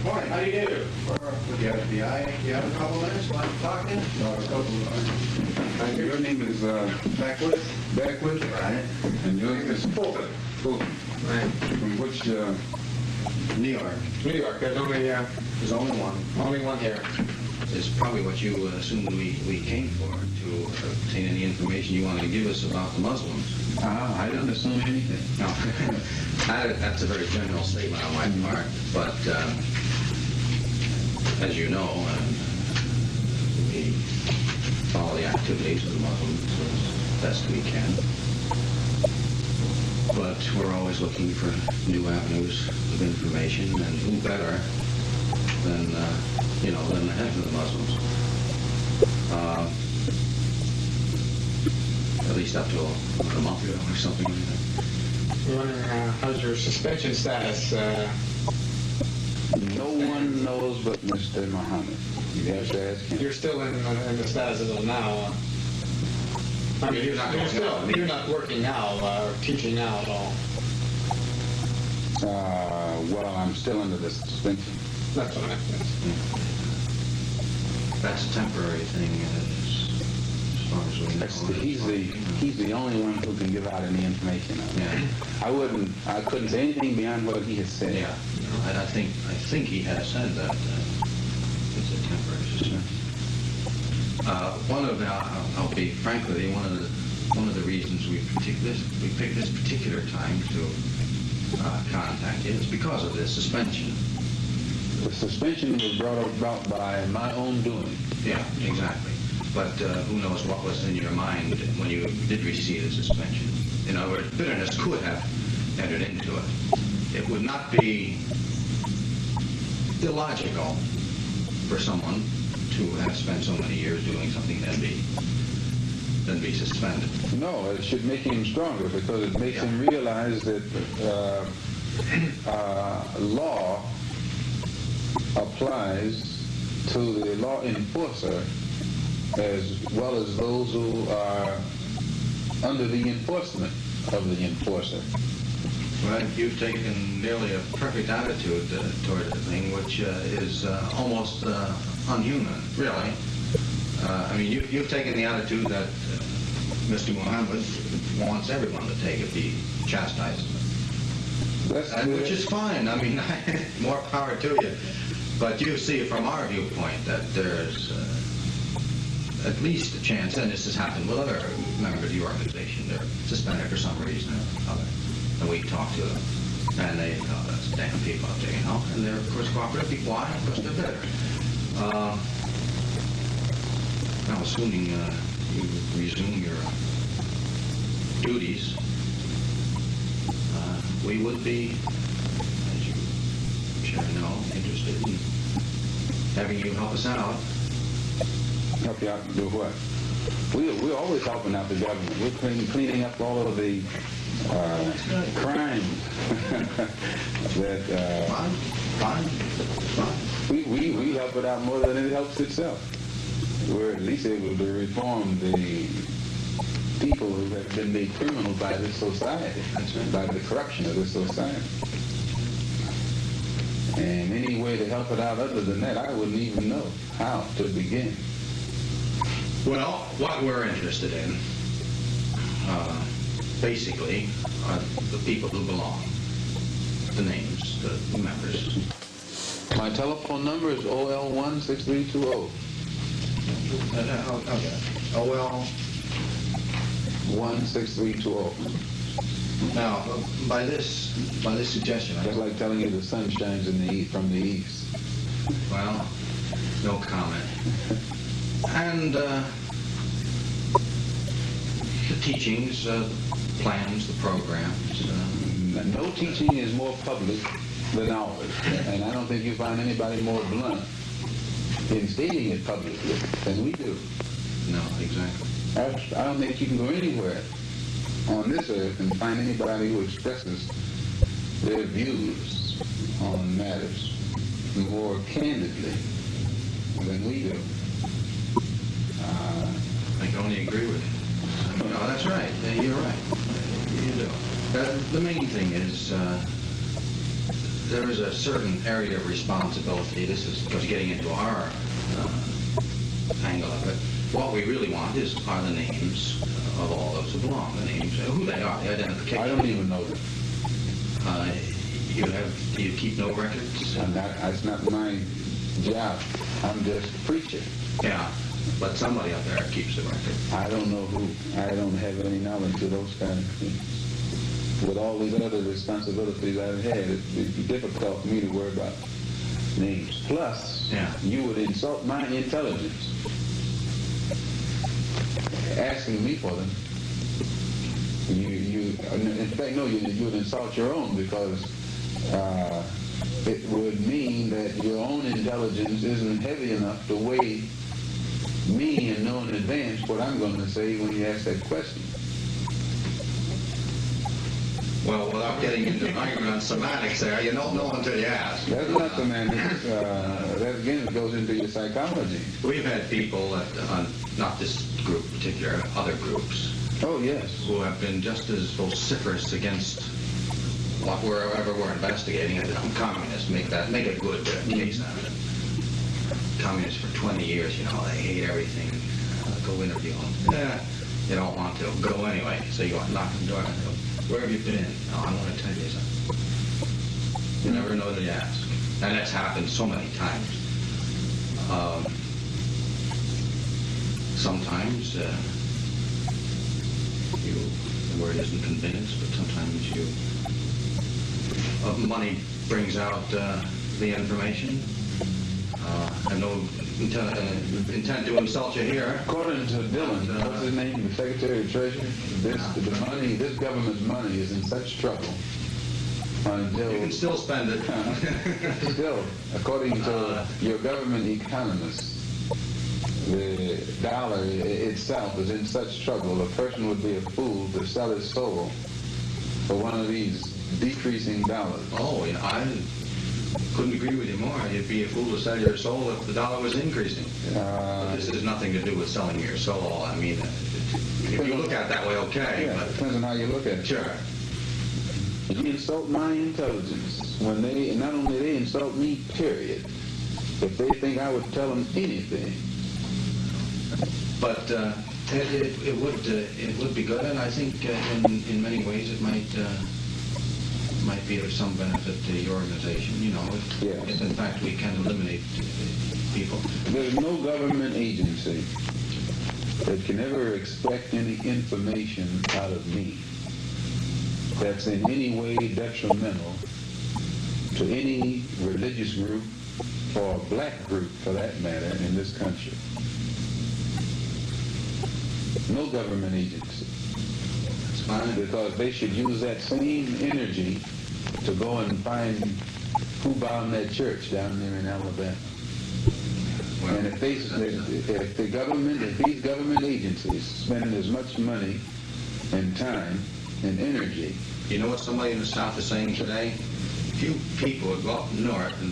Morning. How do you do? With the FBI, you have a couple minutes? Want to talk in? No, a couple of your name is Backwoods? Backwoods? Right. And your name is Fulton. Fulton. Right. From which, New York. New York. There's There's only one. only one here. It's probably what you assumed we came for, to obtain any information you wanted to give us about the Muslims. I didn't assume anything. No, that's a very general statement on my part, but as you know, we follow the activities of the Muslims as best we can. But we're always looking for new avenues of information, and who better than than the heads of the Muslims. At least up to a month ago or something like that. You're wondering how's your suspension status? No one knows but Mr. Muhammad. You have to ask him. You're still in the status as of now. I mean, you're not working now or teaching now at all. Well, I'm still under the suspension. That's what I meant. That's a temporary thing, as far as we know. He's the only one who can give out any information on that. Yeah. I couldn't say anything beyond what he has said. Yeah. And I think he has said that it's a temporary suspension. I'll be frank with you, one of the reasons we picked this particular time to contact you is because of this suspension. The suspension was brought about by my own doing. Yeah, exactly. But who knows what was in your mind when you did receive the suspension. In other words, bitterness could have entered into it. It would not be illogical for someone to have spent so many years doing something and then be suspended. No, it should make him stronger because it makes him realize that law applies to the law enforcer as well as those who are under the enforcement of the enforcer. Well, you've taken nearly a perfect attitude toward the thing, which is almost unhuman, really. I mean, you've taken the attitude that Mr. Muhammad wants everyone to take if he chastises them. Which is fine. I mean, more power to you. But you see from our viewpoint that there's at least a chance, and this has happened with other members of the organization, they're suspended for some reason or other. And we talk to them, and they, that's damn people out there, and they're, of course, cooperative. Why? Because they're better. Now, assuming you resume your duties, we would be, as you I'm sure know, interested in having you help us out. Help you out to do what? We're always helping out the government. We're cleaning up all of the crime that Fine. we help it out more than it helps itself. We're at least able to reform the people who have been made criminal by this society, by the corruption of this society. And any way to help it out other than that, I wouldn't even know how to begin. Well, what we're interested in, basically, are the people who belong, the names, the members. My telephone number is OL16320. Okay. OL. 16320. Now, by this suggestion, Just like telling you the sun shines from the east. well, no comment. And the teachings, plans, the programs. No teaching is more public than ours, and I don't think you find anybody more blunt in stating it publicly than we do. No, exactly. I don't think you can go anywhere on this earth and find anybody who expresses their views on matters more candidly than we do. I can only agree with you. No, that's right. You're right. You do. The main thing is there is a certain area of responsibility. This is because getting into our angle of it. What we really want are the names of all those who belong, the names, who they are, the identification. I don't even know them. Do you keep no records? That's not my job. I'm just a preacher. Yeah, but somebody up there keeps the record. I don't know who. I don't have any knowledge of those kind of things. With all these other responsibilities I've had, it'd be difficult for me to worry about names. Plus, you would insult my intelligence asking me for them. In fact, no, you would insult your own, because it would mean that your own intelligence isn't heavy enough to weigh me and know in advance what I'm going to say when you ask that question. Well, without getting into an argument on semantics there, you don't know until you ask. That's not semantics. That again goes into your psychology. We've had people, not this group in particular, other groups, Oh, yes. who have been just as vociferous against whatever we're investigating. Communists, make a good case out of it. Communists for 20 years, they hate everything. Go interview them. You don't want to. Go anyway. So you go and knock on the door and go, where have you been? Oh, I want to tell you something. You never know till you ask. And that's happened so many times. Sometimes the word isn't convinced, but sometimes money brings out the information. I have no intent to insult you here. According to Dillon, what's his name, the Secretary of Treasury, this government's money is in such trouble until... You can still spend it. Still, according to your government economists, the dollar itself is in such trouble, a person would be a fool to sell his soul for one of these decreasing dollars. Oh, yeah, I couldn't agree with you more. You'd be a fool to sell your soul if the dollar was increasing. This has nothing to do with selling your soul. I mean, if you look at it that way, okay. Yeah, but depends on how you look at it. Sure. You insult my intelligence when not only they insult me, period, if they think I would tell them anything. But it would be good, and I think in many ways it might be of some benefit to your organization. If in fact we can eliminate people. There's no government agency that can ever expect any information out of me that's in any way detrimental to any religious group or a black group, for that matter, in this country. No government agency. That's fine. Because they should use that same energy to go and find who bombed that church down there in Alabama. Well, And if these government agencies spending as much money and time and energy. You know what somebody in the South is saying today? Few people would go up north and